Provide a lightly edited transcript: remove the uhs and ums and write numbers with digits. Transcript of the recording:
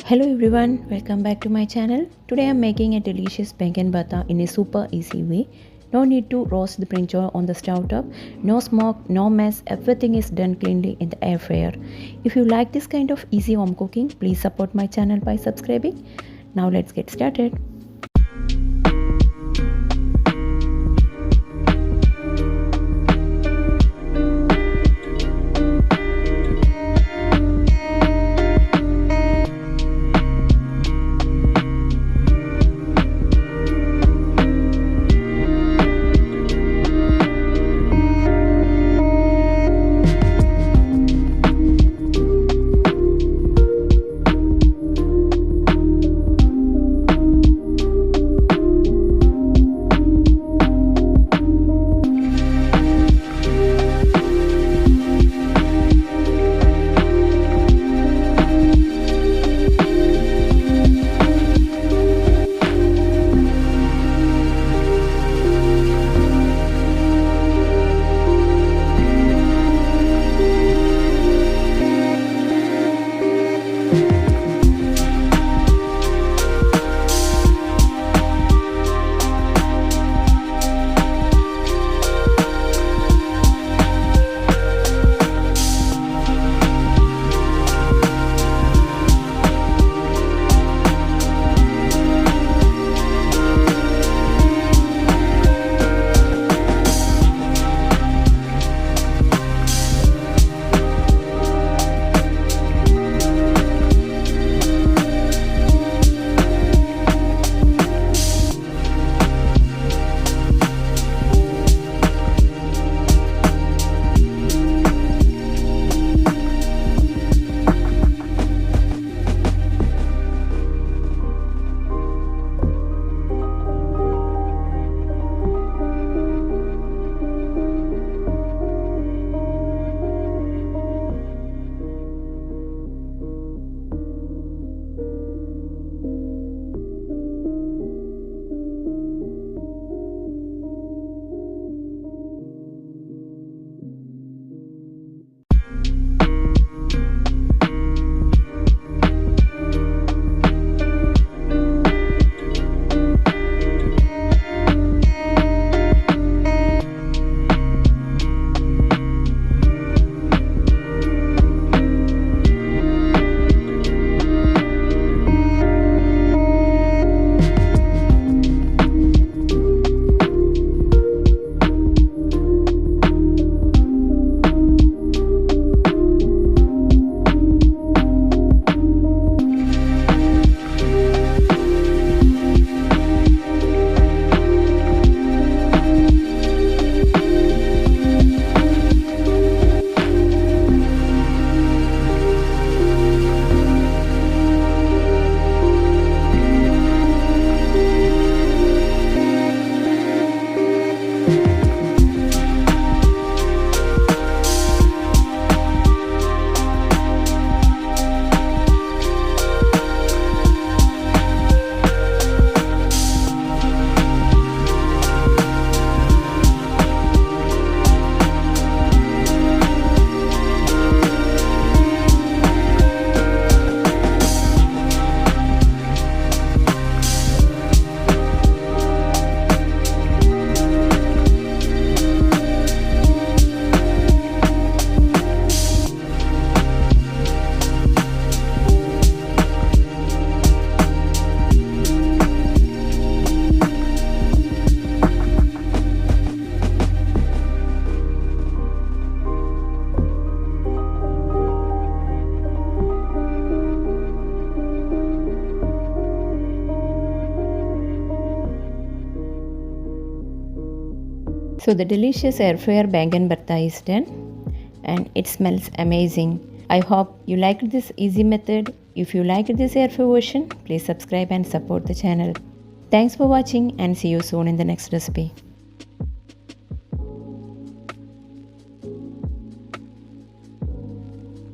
Hello everyone, welcome back to my channel. Today I'm making a delicious Baingan bharta in a super easy way. No need to roast the brinjal on the stove top, no smoke, no mess, everything is done cleanly in the air fryer. If you like this kind of easy home cooking, please support my channel by subscribing. Now let's get started. So the delicious air fryer Baingan bharta is done and it smells amazing. I hope you liked this easy method. If you liked this air fryer version, please subscribe and support the channel. Thanks for watching and see you soon in the next recipe.